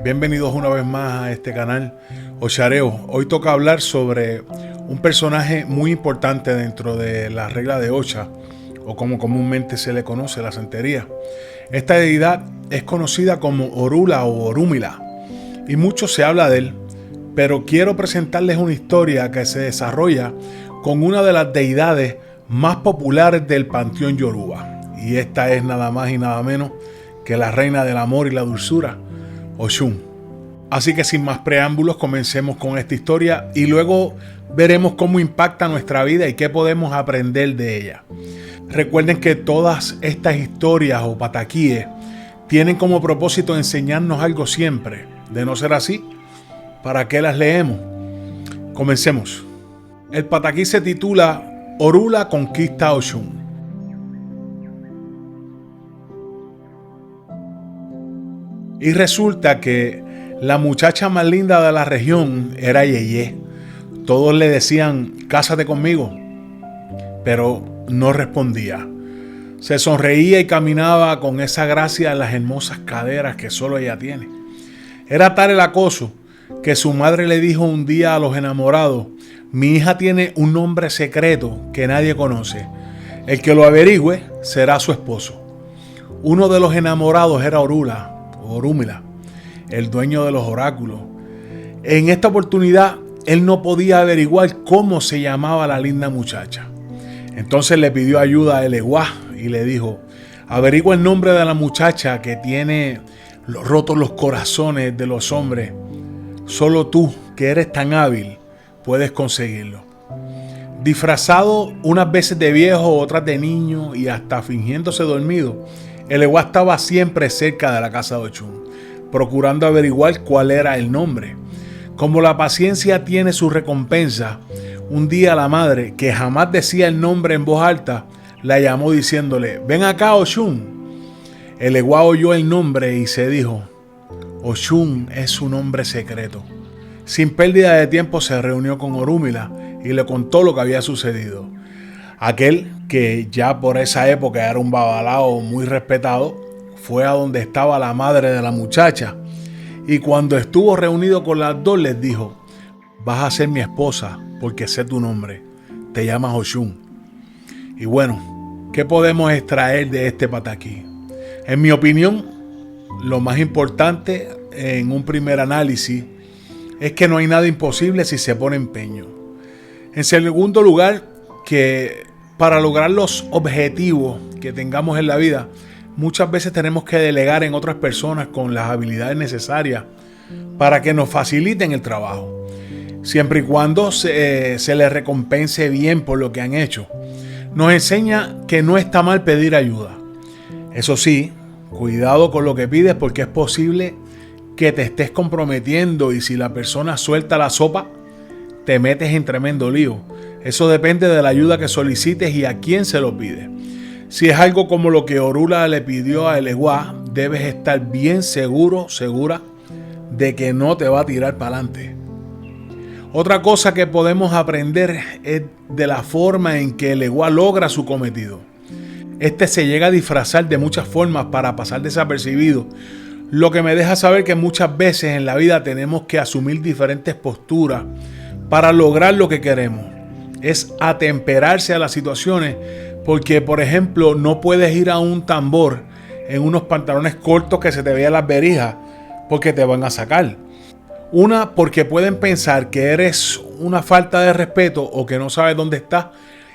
Bienvenidos una vez más a este canal Ochareo. Hoy toca hablar sobre un personaje muy importante dentro de la regla de Ocha, o como comúnmente se le conoce, la santería. Esta deidad es conocida como Orula o Orúmila y mucho se habla de él, pero quiero presentarles una historia que se desarrolla con una de las deidades más populares del panteón yoruba, y esta es nada más y nada menos que la reina del amor y la dulzura, Oshun. Así que sin más preámbulos, comencemos con esta historia y luego veremos cómo impacta nuestra vida y qué podemos aprender de ella. Recuerden que todas estas historias o pataquíes tienen como propósito enseñarnos algo siempre. De no ser así, ¿para qué las leemos? Comencemos. El pataquí se titula Orula conquista a Oshun. Y resulta que la muchacha más linda de la región era Yeye. Todos le decían, cásate conmigo, pero no respondía. Se sonreía y caminaba con esa gracia en las hermosas caderas que solo ella tiene. Era tal el acoso que su madre le dijo un día a los enamorados, mi hija tiene un nombre secreto que nadie conoce. El que lo averigüe será su esposo. Uno de los enamorados era Orúmila, el dueño de los oráculos. En esta oportunidad, él no podía averiguar cómo se llamaba la linda muchacha. Entonces le pidió ayuda a Eleguá y le dijo, averigua el nombre de la muchacha que tiene rotos los corazones de los hombres. Solo tú, que eres tan hábil, puedes conseguirlo. Disfrazado unas veces de viejo, otras de niño y hasta fingiéndose dormido, Eleguá estaba siempre cerca de la casa de Ochun, procurando averiguar cuál era el nombre. Como la paciencia tiene su recompensa, un día la madre, que jamás decía el nombre en voz alta, la llamó diciéndole, ven acá Ochun. Eleguá oyó el nombre y se dijo, Ochun es su nombre secreto. Sin pérdida de tiempo se reunió con Orúmila y le contó lo que había sucedido. Aquel, que ya por esa época era un babalao muy respetado, fue a donde estaba la madre de la muchacha y cuando estuvo reunido con las dos les dijo, vas a ser mi esposa porque sé tu nombre, te llamas Oshun. Y bueno, ¿qué podemos extraer de este pataquí? En mi opinión, lo más importante en un primer análisis es que no hay nada imposible si se pone empeño. En segundo lugar, que para lograr los objetivos que tengamos en la vida, muchas veces tenemos que delegar en otras personas con las habilidades necesarias para que nos faciliten el trabajo, siempre y cuando se les recompense bien por lo que han hecho. Nos enseña que no está mal pedir ayuda. Eso sí, cuidado con lo que pides porque es posible que te estés comprometiendo y si la persona suelta la sopa, te metes en tremendo lío. Eso depende de la ayuda que solicites y a quién se lo pide. Si es algo como lo que Orula le pidió a Eleguá, debes estar bien segura de que no te va a tirar para adelante. Otra cosa que podemos aprender es de la forma en que Eleguá logra su cometido. Este se llega a disfrazar de muchas formas para pasar desapercibido, lo que me deja saber que muchas veces en la vida tenemos que asumir diferentes posturas para lograr lo que queremos. Es atemperarse a las situaciones porque, por ejemplo, no puedes ir a un tambor en unos pantalones cortos que se te vean las berijas porque te van a sacar. Una, porque pueden pensar que eres una falta de respeto o que no sabes dónde estás.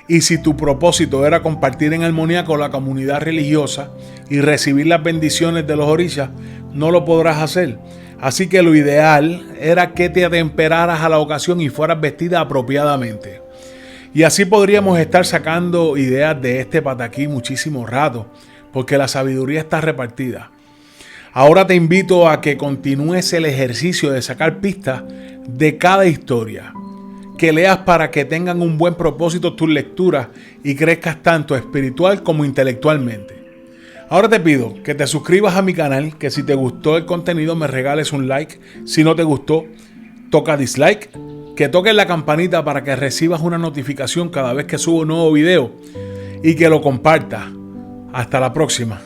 Y si tu propósito era compartir en armonía con la comunidad religiosa y recibir las bendiciones de los orishas, no lo podrás hacer. Así que lo ideal era que te atemperaras a la ocasión y fueras vestida apropiadamente. Y así podríamos estar sacando ideas de este pataquí muchísimo rato, porque la sabiduría está repartida. Ahora te invito a que continúes el ejercicio de sacar pistas de cada historia, que leas para que tengan un buen propósito tus lecturas y crezcas tanto espiritual como intelectualmente. Ahora te pido que te suscribas a mi canal, que si te gustó el contenido me regales un like, si no te gustó, toca dislike, que toques la campanita para que recibas una notificación cada vez que subo un nuevo video y que lo compartas. Hasta la próxima.